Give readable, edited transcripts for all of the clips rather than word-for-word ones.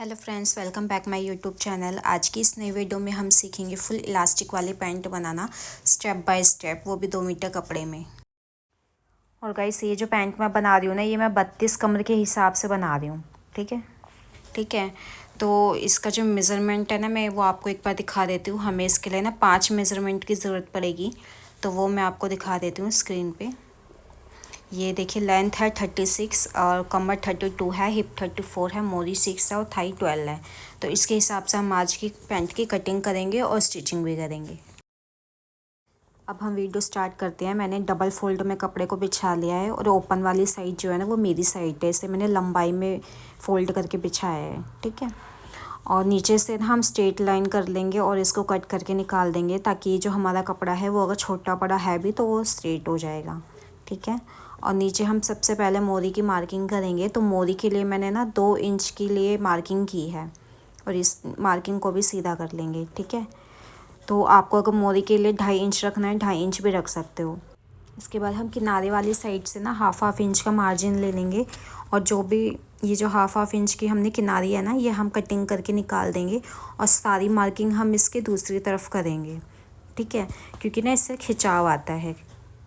Hello friends, welcome back my YouTube channel. आज की इस नई वीडियो में हम सीखेंगे फुल इलास्टिक वाली pant banana step by step, वो भी 2 मीटर कपड़े में। और गाइस, ये जो पैंट मैं बना रही हूँ ना, ये मैं 32 कमर के हिसाब से बना रही हूँ। ठीक है। तो इसका जो मेज़रमेंट है ना, मैं वो आपको एक बार दिखा देती हूँ। हमें इसके लिए ना 5 मेज़रमेंट की ज़रूरत पड़ेगी, तो वो मैं आपको दिखा देती हूँ स्क्रीन पे। ये देखिए, लेंथ है 36 और कमर 32 है, हिप 34 है, मोरी 6 है और थाई 12 है। तो इसके हिसाब से हम आज की पैंट की कटिंग करेंगे और स्टिचिंग भी करेंगे। अब हम वीडियो स्टार्ट करते हैं। मैंने डबल फोल्ड में कपड़े को बिछा लिया है और ओपन वाली साइड जो है ना, वो मेरी साइड है। इसे मैंने लंबाई में फ़ोल्ड करके बिछाया है। ठीक है। और नीचे से हम स्ट्रेट लाइन कर लेंगे और इसको कट करके निकाल देंगे, ताकि ये जो हमारा कपड़ा है वो अगर छोटा बड़ा है भी तो वो स्ट्रेट हो जाएगा। ठीक है। और नीचे हम सबसे पहले मोरी की मार्किंग करेंगे। तो मोरी के लिए मैंने ना 2 इंच के लिए मार्किंग की है और इस मार्किंग को भी सीधा कर लेंगे। ठीक है। तो आपको अगर मोरी के लिए 2.5 इंच रखना है, 2.5 इंच भी रख सकते हो। इसके बाद हम किनारे वाली साइड से ना हाफ इंच का मार्जिन ले लेंगे और जो भी ये जो हाफ इंच की हमने किनारी है ना, ये हम कटिंग करके निकाल देंगे और सारी मार्किंग हम इसके दूसरी तरफ करेंगे। ठीक है। क्योंकि ना इससे खिंचाव आता है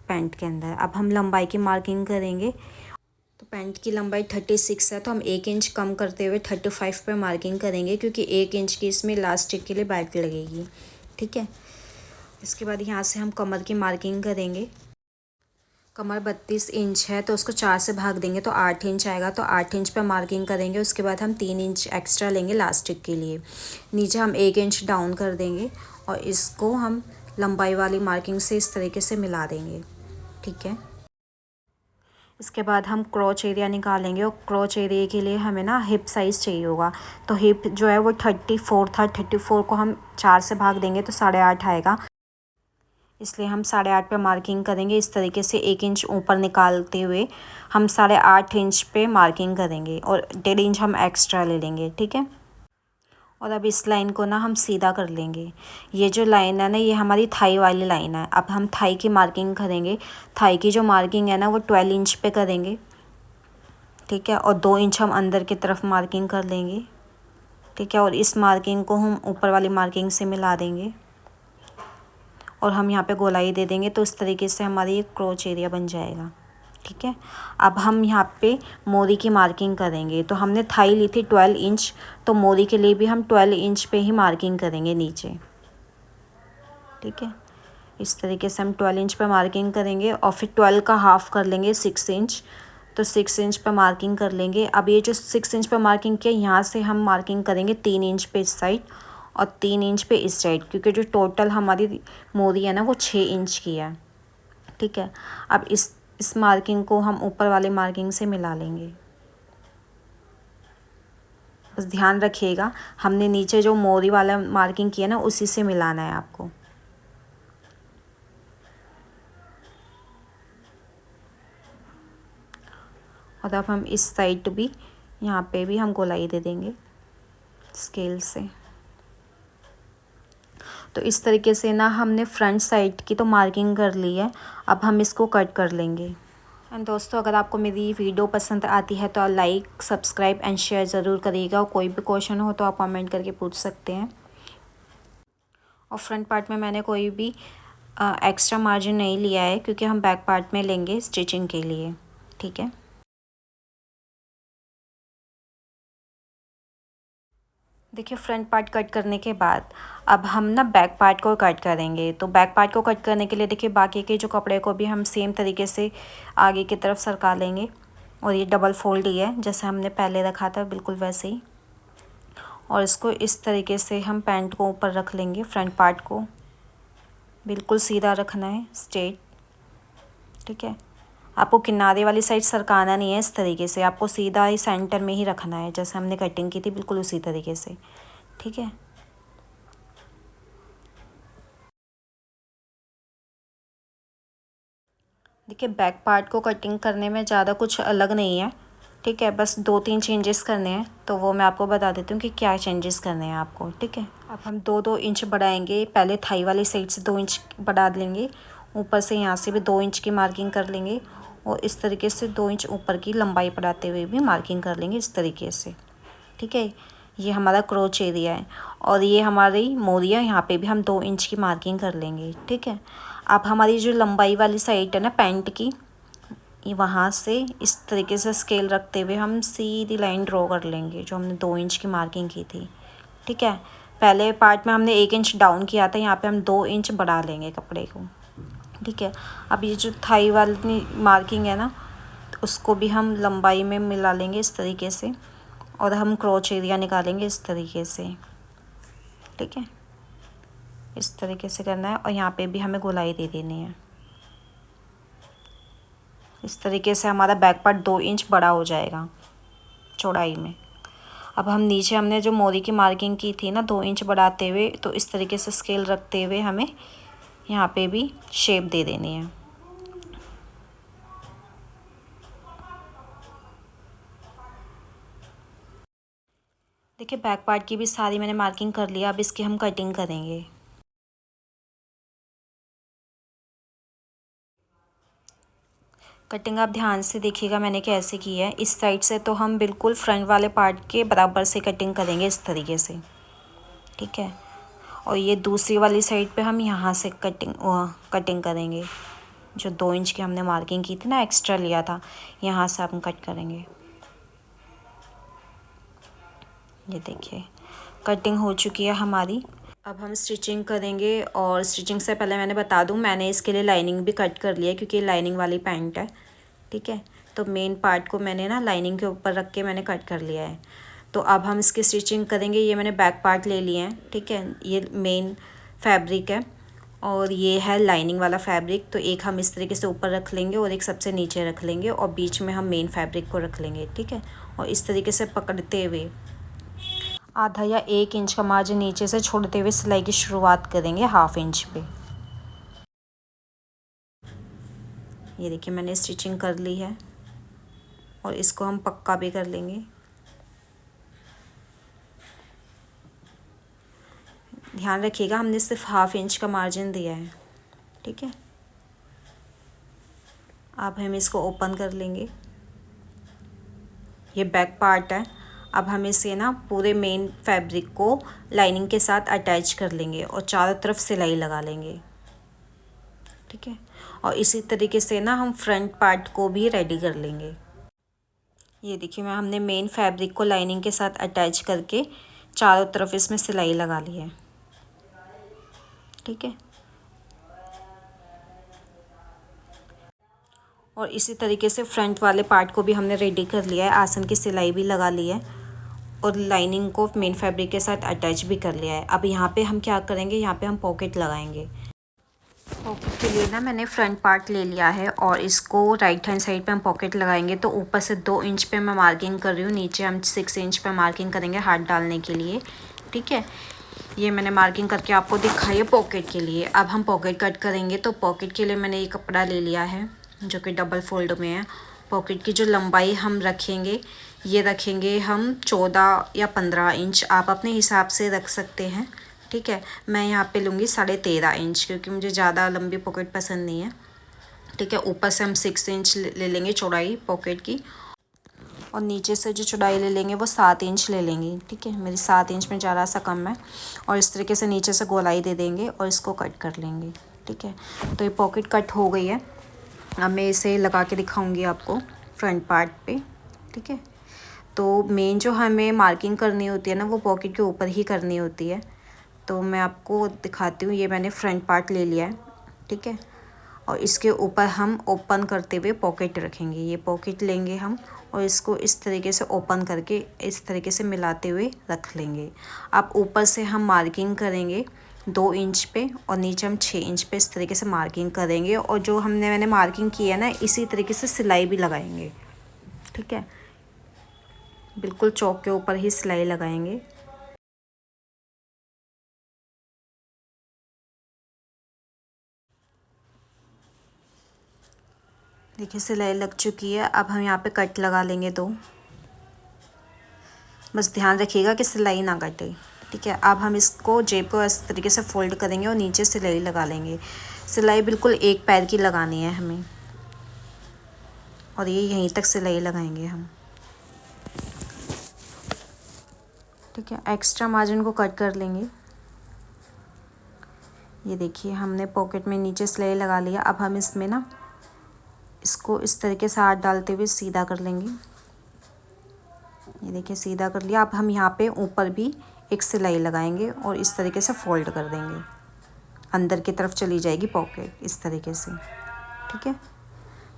पैंट के अंदर। अब हम लंबाई की मार्किंग करेंगे। तो पैंट की लंबाई 36 है, तो हम 1 इंच कम करते हुए 35 पे मार्किंग करेंगे, क्योंकि 1 इंच की इसमें इलास्टिक के लिए बैक लगेगी। ठीक है। इसके बाद यहाँ से हम कमर की मार्किंग करेंगे। कमर 32 इंच है, तो उसको 4 से भाग देंगे तो 8 इंच आएगा। तो 8 इंच पे मार्किंग करेंगे। उसके बाद हम 3 इंच एक्स्ट्रा लेंगे इलास्टिक के लिए। नीचे हम 1 इंच डाउन कर देंगे और इसको हम लंबाई वाली मार्किंग से इस तरीके से मिला देंगे। ठीक है। इसके बाद हम क्रॉच एरिया निकालेंगे और क्रॉच एरिया के लिए हमें ना हिप साइज़ चाहिए होगा। तो हिप जो है वो 34 था। 34 को हम 4 से भाग देंगे तो 8.5 आएगा। इसलिए हम 8.5 पे मार्किंग करेंगे। इस तरीके से 1 इंच ऊपर निकालते हुए हम 8.5 इंच पे मार्किंग करेंगे और 1.5 इंच हम एक्स्ट्रा ले लेंगे। ठीक है। और अब इस लाइन को ना हम सीधा कर लेंगे। ये जो लाइन है ना, ये हमारी थाई वाली लाइन है। अब हम थाई की मार्किंग करेंगे। थाई की जो मार्किंग है ना, वो 12 इंच पे करेंगे। ठीक है। और 2 इंच हम अंदर की तरफ मार्किंग कर लेंगे। ठीक है। और इस मार्किंग को हम ऊपर वाली मार्किंग से मिला देंगे और हम यहाँ पे गोलाई दे देंगे। तो इस तरीके से हमारी एक क्रोच एरिया बन जाएगा। ठीक है। अब हम यहाँ पे मोरी की मार्किंग करेंगे। तो हमने थाई ली थी 12 इंच, तो मोरी के लिए भी हम 12 इंच पे ही मार्किंग करेंगे नीचे। ठीक है। इस तरीके से हम 12 इंच पे मार्किंग करेंगे और फिर 12 का हाफ कर लेंगे 6 इंच। तो 6 इंच पे मार्किंग कर लेंगे। अब ये जो 6 इंच पे मार्किंग किया, यहाँ से हम मार्किंग करेंगे 3 इंच पे इस साइड और 3 इंच पे इस साइड, क्योंकि जो टोटल हमारी मोरी है ना, वो 6 इंच की है। ठीक है। अब इस मार्किंग को हम ऊपर वाली मार्किंग से मिला लेंगे। बस ध्यान रखिएगा, हमने नीचे जो मोरी वाला मार्किंग किया ना, उसी से मिलाना है आपको। और अब हम इस साइड भी, यहाँ पे भी हम गोलाई दे देंगे स्केल से। तो इस तरीके से ना हमने फ्रंट साइड की तो मार्किंग कर ली है। अब हम इसको कट कर लेंगे। एंड दोस्तों, अगर आपको मेरी वीडियो पसंद आती है तो लाइक, सब्सक्राइब एंड शेयर ज़रूर करिएगा। और कोई भी क्वेश्चन हो तो आप कमेंट करके पूछ सकते हैं। और फ्रंट पार्ट में मैंने कोई भी एक्स्ट्रा मार्जिन नहीं लिया है, क्योंकि हम बैक पार्ट में लेंगे स्टिचिंग के लिए। ठीक है। देखिए, फ्रंट पार्ट कट करने के बाद अब हम ना बैक पार्ट को कट करेंगे। तो बैक पार्ट को कट करने के लिए देखिए, बाकी के जो कपड़े को भी हम सेम तरीके से आगे की तरफ सरका लेंगे। और ये डबल फोल्ड ही है, जैसे हमने पहले रखा था बिल्कुल वैसे ही। और इसको इस तरीके से हम पैंट को ऊपर रख लेंगे। फ्रंट पार्ट को बिल्कुल सीधा रखना है, स्ट्रेट। ठीक है। आपको किनारे वाली साइड सरकाना नहीं है, इस तरीके से आपको सीधा ही सेंटर में ही रखना है, जैसे हमने कटिंग की थी बिल्कुल उसी तरीके से। ठीक है। देखिए, बैक पार्ट को कटिंग करने में ज़्यादा कुछ अलग नहीं है। ठीक है। बस 2-3 चेंजेस करने हैं, तो वो मैं आपको बता देती हूँ कि क्या चेंजेस करने हैं आपको। ठीक है। अब हम 2-2 इंच बढ़ाएंगे। पहले थाई वाली साइड से 2 इंच बढ़ा लेंगे। ऊपर से यहाँ से भी 2 इंच की मार्किंग कर लेंगे और इस तरीके से 2 इंच ऊपर की लंबाई बढ़ाते हुए भी मार्किंग कर लेंगे, इस तरीके से। ठीक है। ये हमारा क्रोच एरिया है और ये हमारी मोरिया, यहाँ पे भी हम 2 इंच की मार्किंग कर लेंगे। ठीक है, अब हमारी जो लंबाई वाली साइड है ना पैंट की, ये वहाँ से इस तरीके से स्केल रखते हुए हम सीधी लाइन ड्रॉ कर लेंगे जो हमने 2 इंच की मार्किंग की थी। ठीक है, पहले पार्ट में हमने 1 इंच डाउन किया था, यहाँ पे हम 2 इंच बढ़ा लेंगे कपड़े को। ठीक है, अब ये जो थाई वाली मार्किंग है ना, उसको भी हम लंबाई में मिला लेंगे इस तरीके से और हम क्रोच एरिया निकालेंगे इस तरीके से। ठीक है, इस तरीके से करना है और यहाँ पे भी हमें गोलाई दे देनी है। इस तरीके से हमारा बैक पार्ट 2 इंच बड़ा हो जाएगा चौड़ाई में। अब हम नीचे हमने जो मोरी की मार्किंग की थी ना 2 इंच बढ़ाते हुए, तो इस तरीके से स्केल रखते हुए हमें यहाँ पे भी शेप दे देनी है। देखिए बैक पार्ट की भी सारी मैंने मार्किंग कर लिया। अब इसकी हम कटिंग करेंगे। कटिंग आप ध्यान से देखिएगा मैंने कैसे की है। इस साइड से तो हम बिल्कुल फ्रंट वाले पार्ट के बराबर से कटिंग करेंगे इस तरीके से। ठीक है, और ये दूसरी वाली साइड पे हम यहाँ से कटिंग करेंगे। जो 2 इंच की हमने मार्किंग की थी ना, एक्स्ट्रा लिया था, यहाँ से हम कट करेंगे। ये देखिए कटिंग हो चुकी है हमारी। अब हम स्टिचिंग करेंगे और स्टिचिंग से पहले मैंने बता दूं, मैंने इसके लिए लाइनिंग भी कट कर लिया है क्योंकि ये लाइनिंग वाली पैंट है। ठीक है, तो मेन पार्ट को मैंने ना लाइनिंग के ऊपर रख के मैंने कट कर लिया है। तो अब हम इसकी स्टिचिंग करेंगे। ये मैंने बैक पार्ट ले लिए हैं। ठीक है, ये मेन फैब्रिक है और ये है लाइनिंग वाला फैब्रिक। तो एक हम इस तरीके से ऊपर रख लेंगे और एक सबसे नीचे रख लेंगे और बीच में हम मेन फैब्रिक को रख लेंगे। ठीक है, और इस तरीके से पकड़ते हुए आधा या 1 इंच का मार्जिन नीचे से छोड़ते हुए सिलाई की शुरुआत करेंगे 1/2 इंच पे। ये देखिए मैंने स्टिचिंग कर ली है और इसको हम पक्का भी कर लेंगे। ध्यान रखिएगा हमने सिर्फ 1/2 इंच का मार्जिन दिया है। ठीक है, अब हम इसको ओपन कर लेंगे। ये बैक पार्ट है। अब हम इसे ना पूरे मेन फैब्रिक को लाइनिंग के साथ अटैच कर लेंगे और चारों तरफ सिलाई लगा लेंगे। ठीक है, और इसी तरीके से ना हम फ्रंट पार्ट को भी रेडी कर लेंगे। ये देखिए मैं हमने मेन फैब्रिक को लाइनिंग के साथ अटैच करके चारों तरफ इसमें सिलाई लगा ली है। ठीक है, और इसी तरीके से फ्रंट वाले पार्ट को भी हमने रेडी कर लिया है। आसन की सिलाई भी लगा ली है और लाइनिंग को मेन फैब्रिक के साथ अटैच भी कर लिया है। अब यहाँ पे हम क्या करेंगे, यहाँ पे हम पॉकेट लगाएंगे। पॉकेट के लिए ना मैंने फ्रंट पार्ट ले लिया है और इसको राइट हैंड साइड पे हम पॉकेट लगाएंगे। तो ऊपर से 2 इंच पे मैं मार्किंग कर रही हूँ, नीचे हम 6 इंच पे मार्किंग करेंगे हाथ डालने के लिए। ठीक है, ये मैंने मार्किंग करके आपको दिखाई है पॉकेट के लिए। अब हम पॉकेट कट करेंगे। तो पॉकेट के लिए मैंने ये कपड़ा ले लिया है जो कि डबल फोल्ड में है। पॉकेट की जो लंबाई हम रखेंगे, ये रखेंगे हम 14 या 15 इंच, आप अपने हिसाब से रख सकते हैं। ठीक है, मैं यहाँ पे लूँगी 13.5 इंच क्योंकि मुझे ज़्यादा लंबी पॉकेट पसंद नहीं है। ठीक है, ऊपर से हम 6 इंच ले लेंगे चौड़ाई पॉकेट की और नीचे से जो चौड़ाई ले लेंगे वो 7 इंच ले लेंगे। ठीक है, मेरी 7 इंच में ज़रा सा कम है और इस तरीके से नीचे से गोलाई दे देंगे और इसको कट कर लेंगे। ठीक है, तो ये पॉकेट कट हो गई है। अब मैं इसे लगा के दिखाऊंगी आपको फ्रंट पार्ट पे। ठीक है, तो मेन जो हमें मार्किंग करनी होती है ना, वो पॉकेट के ऊपर ही करनी होती है। तो मैं आपको दिखाती हूँ। ये मैंने फ्रंट पार्ट ले लिया है। ठीक है, और इसके ऊपर हम ओपन करते हुए पॉकेट रखेंगे। ये पॉकेट लेंगे हम और इसको इस तरीके से ओपन करके इस तरीके से मिलाते हुए रख लेंगे। अब ऊपर से हम मार्किंग करेंगे 2 इंच पे और नीचे हम 6 इंच पे इस तरीके से मार्किंग करेंगे और जो मैंने मार्किंग की है ना, इसी तरीके से सिलाई भी लगाएंगे। ठीक है, बिल्कुल चौक के ऊपर ही सिलाई लगाएंगे। देखिए सिलाई लग चुकी है। अब हम यहाँ पे कट लगा लेंगे 2। बस ध्यान रखिएगा कि सिलाई ना कटे। ठीक है, अब हम इसको जेब को इस तरीके से फोल्ड करेंगे और नीचे सिलाई लगा लेंगे। सिलाई बिल्कुल एक पैर की लगानी है हमें और ये यहीं तक सिलाई लगाएंगे हम। ठीक है। एक्स्ट्रा मार्जिन को कट कर लेंगे। ये देखिए हमने पॉकेट में नीचे सिलाई लगा लिया। अब हम इसमें ना इसको इस तरीके से हाथ डालते हुए सीधा कर लेंगे। ये देखिए सीधा कर लिया। अब हम यहाँ पे ऊपर भी एक सिलाई लगाएंगे और इस तरीके से फोल्ड कर देंगे। अंदर की तरफ चली जाएगी पॉकेट इस तरीके से। ठीक है,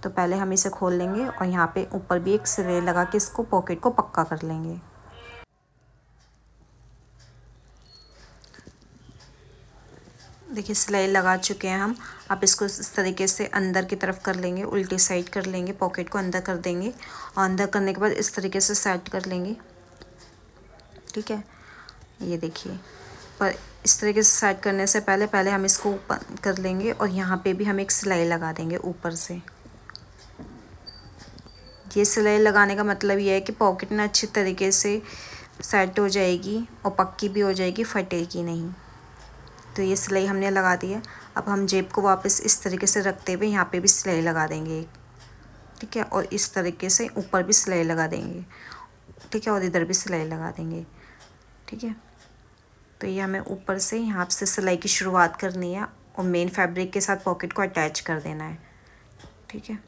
तो पहले हम इसे खोल लेंगे और यहाँ पे ऊपर भी एक सिलाई लगा के इसको पॉकेट को पक्का कर लेंगे। देखिए सिलाई लगा चुके हैं हम। अब इसको इस तरीके से अंदर की तरफ कर लेंगे, उल्टी साइड कर लेंगे, पॉकेट को अंदर कर देंगे और अंदर करने के बाद इस तरीके से सेट कर लेंगे। ठीक है, ये देखिए। पर इस तरीके से सेट करने से पहले हम इसको ऊपर कर लेंगे और यहाँ पे भी हम एक सिलाई लगा देंगे ऊपर से। ये सिलाई लगाने का मतलब ये है कि पॉकेट ना अच्छी तरीके से सेट हो जाएगी और पक्की भी हो जाएगी, फटेगी नहीं। तो ये सिलाई हमने लगा दी है। अब हम जेब को वापस इस तरीके से रखते हुए यहाँ पे भी सिलाई लगा देंगे। ठीक है, और इस तरीके से ऊपर भी सिलाई लगा देंगे। ठीक है, और इधर भी सिलाई लगा देंगे। ठीक है, तो ये हमें ऊपर से यहाँ से सिलाई की शुरुआत करनी है और मेन फैब्रिक के साथ पॉकेट को अटैच कर देना है। ठीक है,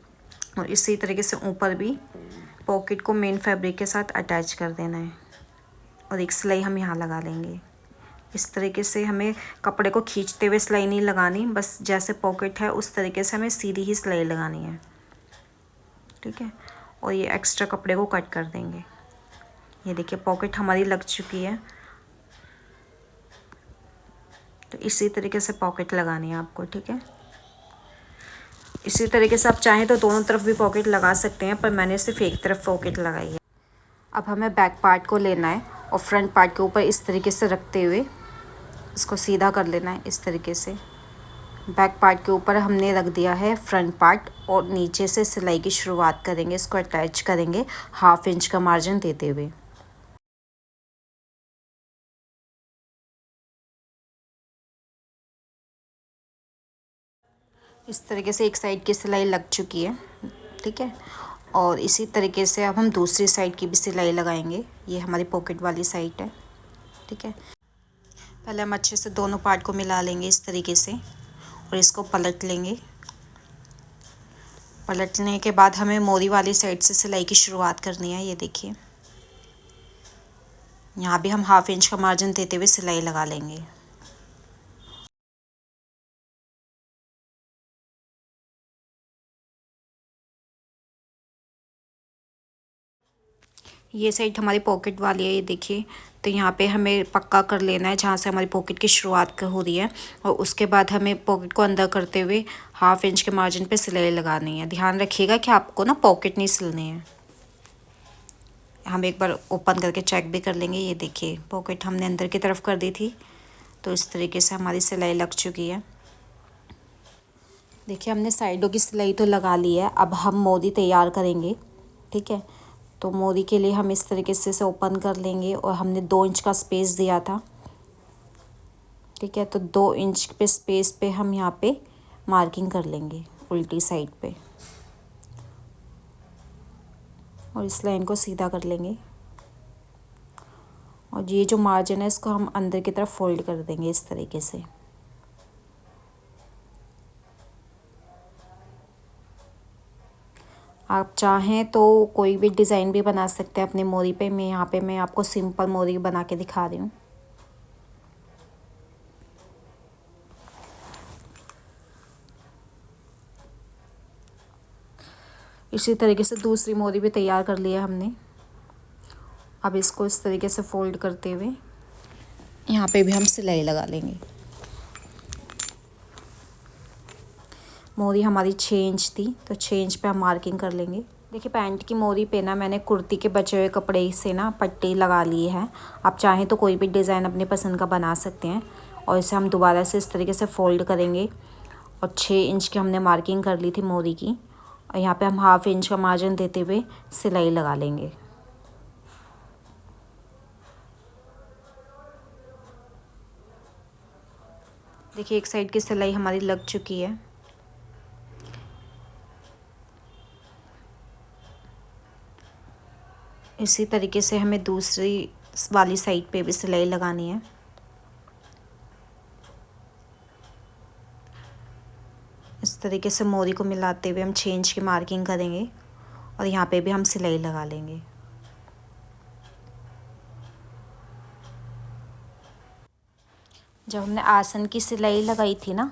और इसी तरीके से ऊपर भी पॉकेट को मेन फैब्रिक के साथ अटैच कर देना है और एक सिलाई हम यहाँ लगा लेंगे। इस तरीके से हमें कपड़े को खींचते हुए सिलाई नहीं लगानी, बस जैसे पॉकेट है उस तरीके से हमें सीधी ही सिलाई लगानी है। ठीक है, और ये एक्स्ट्रा कपड़े को कट कर देंगे। ये देखिए पॉकेट हमारी लग चुकी है। तो इसी तरीके से पॉकेट लगानी है आपको। ठीक है, इसी तरीके से आप चाहें तो दोनों तरफ भी पॉकेट लगा सकते हैं, पर मैंने सिर्फ एक तरफ पॉकेट लगाई है। अब हमें बैक पार्ट को लेना है और फ्रंट पार्ट के ऊपर इस तरीके से रखते हुए इसको सीधा कर लेना है। इस तरीके से बैक पार्ट के ऊपर हमने रख दिया है फ्रंट पार्ट और नीचे से सिलाई की शुरुआत करेंगे। इसको अटैच करेंगे 1/2 इंच का मार्जिन देते हुए। इस तरीके से एक साइड की सिलाई लग चुकी है। ठीक है, और इसी तरीके से अब हम दूसरी साइड की भी सिलाई लगाएंगे। ये हमारी पॉकेट वाली साइड है। ठीक है, पहले हम अच्छे से दोनों पार्ट को मिला लेंगे इस तरीके से और इसको पलट लेंगे। पलटने के बाद हमें मोरी वाली साइड से सिलाई की शुरुआत करनी है। ये देखिए यहाँ भी हम 1/2 इंच का मार्जिन देते हुए सिलाई लगा लेंगे। ये साइड हमारी पॉकेट वाली है। ये देखिए, तो यहाँ पे हमें पक्का कर लेना है जहाँ से हमारी पॉकेट की शुरुआत हो रही है और उसके बाद हमें पॉकेट को अंदर करते हुए 1/2 इंच के मार्जिन पे सिलाई लगानी है। ध्यान रखिएगा कि आपको ना पॉकेट नहीं सिलनी है। हम एक बार ओपन करके चेक भी कर लेंगे। ये देखिए पॉकेट हमने अंदर की तरफ कर दी थी, तो इस तरीके से हमारी सिलाई लग चुकी है। देखिए हमने साइडों की सिलाई तो लगा ली है। अब हम मोदी तैयार करेंगे। ठीक है, तो मोदी के लिए हम इस तरीके से ओपन कर लेंगे और हमने 2 इंच का स्पेस दिया था। ठीक है, तो 2 इंच पे स्पेस पे हम यहाँ पे मार्किंग कर लेंगे उल्टी साइड पे और इस लाइन को सीधा कर लेंगे और ये जो मार्जिन है इसको हम अंदर की तरफ फोल्ड कर देंगे इस तरीके से। आप चाहें तो कोई भी डिज़ाइन भी बना सकते हैं अपनी मोरी पे। मैं आपको सिंपल मोरी बना के दिखा रही हूँ। इसी तरीके से दूसरी मोरी भी तैयार कर लिया हमने। अब इसको इस तरीके से फोल्ड करते हुए यहाँ पे भी हम सिलाई लगा लेंगे। मोरी हमारी 6 इंच थी, तो 6 इंच पे हम मार्किंग कर लेंगे। देखिए पैंट की मोरी पे ना मैंने कुर्ती के बचे हुए कपड़े से ना पट्टी लगा ली है। आप चाहें तो कोई भी डिज़ाइन अपनी पसंद का बना सकते हैं और इसे हम दोबारा से इस तरीके से फ़ोल्ड करेंगे और 6 इंच की हमने मार्किंग कर ली थी मोरी की और यहाँ पे हम 1/2 इंच का मार्जिन देते हुए सिलाई लगा लेंगे। देखिए एक साइड की सिलाई हमारी लग चुकी है। इसी तरीके से हमें दूसरी वाली साइड पे भी सिलाई लगानी है। इस तरीके से मोरी को मिलाते हुए हम 6 इंच की मार्किंग करेंगे और यहाँ पे भी हम सिलाई लगा लेंगे। जब हमने आसन की सिलाई लगाई थी ना,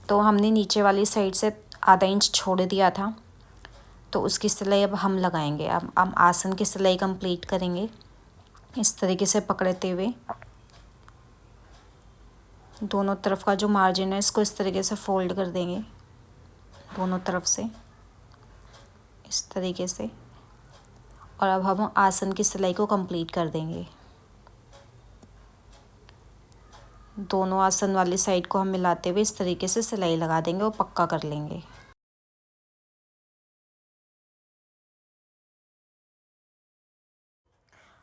तो हमने नीचे वाली साइड से आधा इंच छोड़ दिया था, तो उसकी सिलाई अब हम लगाएंगे। अब हम आसन की सिलाई कंप्लीट करेंगे। इस तरीके से पकड़ते हुए दोनों तरफ का जो मार्जिन है इसको इस तरीके से फोल्ड कर देंगे, दोनों तरफ से इस तरीके से। और अब हम आसन की सिलाई को कंप्लीट कर देंगे। दोनों आसन वाली साइड को हम मिलाते हुए इस तरीके से सिलाई लगा देंगे और पक्का कर लेंगे।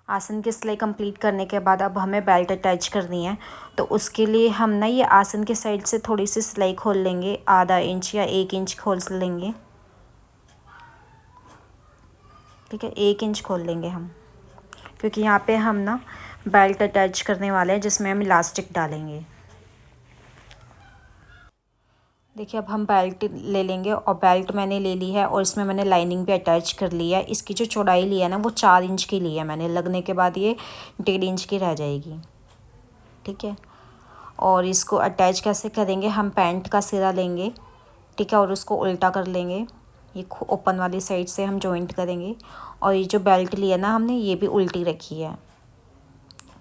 आसन की सिलाई कंप्लीट करने के बाद अब हमें बेल्ट अटैच करनी है, तो उसके लिए हम ना ये आसन के साइड से थोड़ी सी सिलाई खोल लेंगे, आधा इंच या 1 इंच खोल लेंगे। ठीक है, 1 इंच खोल लेंगे हम, क्योंकि यहाँ पे हम ना बेल्ट अटैच करने वाले हैं जिसमें हम इलास्टिक डालेंगे। देखिए अब हम बेल्ट ले लेंगे और बेल्ट मैंने ले ली है और इसमें मैंने लाइनिंग भी अटैच कर ली है। इसकी जो चौड़ाई ली है ना वो 4 इंच की ली है मैंने, लगने के बाद ये 1.5 इंच की रह जाएगी। ठीक है, और इसको अटैच कैसे करेंगे, हम पैंट का सिरा लेंगे, ठीक है, और उसको उल्टा कर लेंगे। ये ओपन वाली साइड से हम जॉइंट करेंगे और ये जो बेल्ट लिया ना हमने ये भी उल्टी रखी है,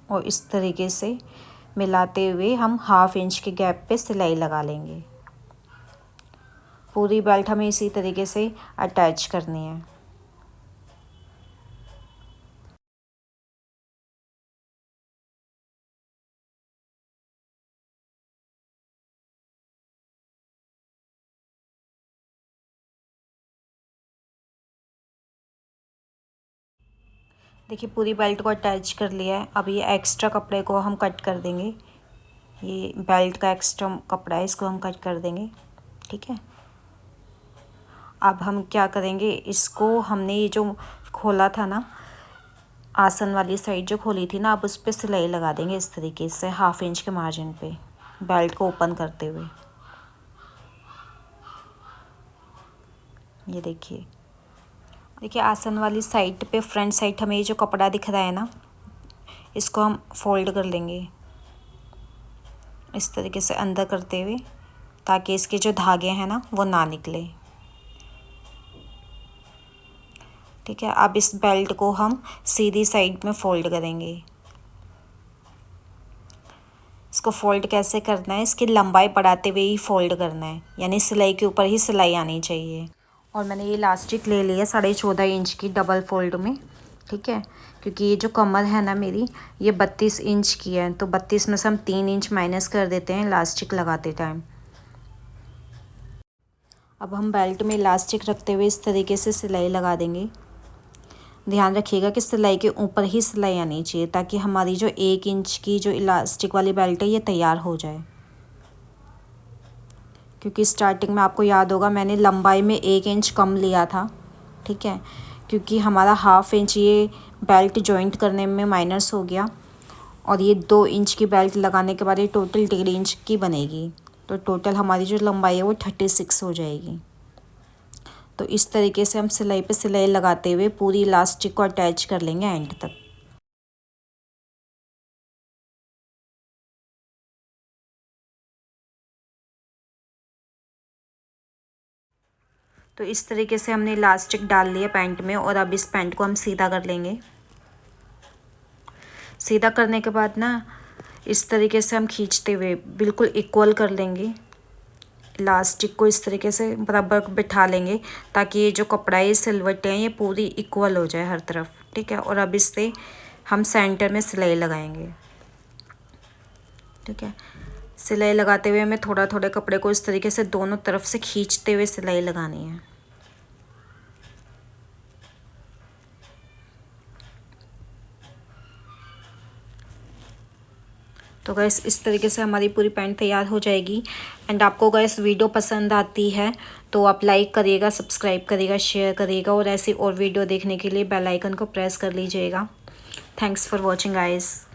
और इस तरीके से मिलाते हुए हम 1/2 इंच के गैप पे सिलाई लगा लेंगे। पूरी बेल्ट हमें इसी तरीके से अटैच करनी है। देखिए पूरी बेल्ट को अटैच कर लिया है। अब ये एक्स्ट्रा कपड़े को हम कट कर देंगे। ये बेल्ट का एक्स्ट्रा कपड़ा है, इसको हम कट कर देंगे। ठीक है, अब हम क्या करेंगे, इसको हमने ये जो खोला था ना, आसन वाली साइड जो खोली थी ना, अब उस पर सिलाई लगा देंगे इस तरीके से 1/2 इंच के मार्जिन पे, बेल्ट को ओपन करते हुए। ये देखिए, देखिए आसन वाली साइड पे फ्रंट साइड हमें ये जो कपड़ा दिख रहा है ना, इसको हम फोल्ड कर लेंगे इस तरीके से अंदर करते हुए, ताकि इसके जो धागे हैं ना वो ना निकले। ठीक है, अब इस बेल्ट को हम सीधी साइड में फोल्ड करेंगे। इसको फोल्ड कैसे करना है, इसकी लंबाई बढ़ाते हुए ही फोल्ड करना है, यानी सिलाई के ऊपर ही सिलाई आनी चाहिए। और मैंने ये इलास्टिक ले लिया 14.5 इंच की डबल फोल्ड में। ठीक है, क्योंकि ये जो कमर है ना मेरी ये 32 इंच की है, तो 32 में से हम 3 इंच माइनस कर देते हैं इलास्टिक लगाते टाइम। अब हम बेल्ट में इलास्टिक रखते हुए इस तरीके से सिलाई लगा देंगे। ध्यान रखिएगा कि सिलाई के ऊपर ही सिलाई आनी चाहिए, ताकि हमारी जो 1 इंच की जो इलास्टिक वाली बेल्ट है ये तैयार हो जाए। क्योंकि स्टार्टिंग में आपको याद होगा मैंने लंबाई में 1 इंच कम लिया था। ठीक है, क्योंकि हमारा 1/2 इंच ये बेल्ट जॉइंट करने में माइनस हो गया, और ये 2 इंच की बेल्ट लगाने के बाद ये टोटल 1.5 इंच की बनेगी, तो टोटल हमारी जो लंबाई है वो 36 हो जाएगी। तो इस तरीके से हम सिलाई पे सिलाई लगाते हुए पूरी इलास्टिक को अटैच कर लेंगे एंड तक। तो इस तरीके से हमने इलास्टिक डाल लिया पैंट में, और अब इस पैंट को हम सीधा कर लेंगे। सीधा करने के बाद ना इस तरीके से हम खींचते हुए बिल्कुल इक्वल कर लेंगे, इलास्टिक को इस तरीके से बराबर बिठा लेंगे, ताकि ये जो कपड़ा है ये सिलवटें हैं ये पूरी इक्वल हो जाए हर तरफ। ठीक है, और अब इससे हम सेंटर में सिलाई लगाएंगे। ठीक है, सिलाई लगाते हुए हमें थोड़ा थोड़ा कपड़े को इस तरीके से दोनों तरफ से खींचते हुए सिलाई लगानी है। तो गैस इस तरीके से हमारी पूरी पैंट तैयार हो जाएगी। एंड आपको गैस वीडियो पसंद आती है तो आप लाइक करिएगा, सब्सक्राइब करिएगा, शेयर करिएगा, और ऐसी और वीडियो देखने के लिए बेल आइकन को प्रेस कर लीजिएगा, थैंक्स फॉर वॉचिंग गाइस।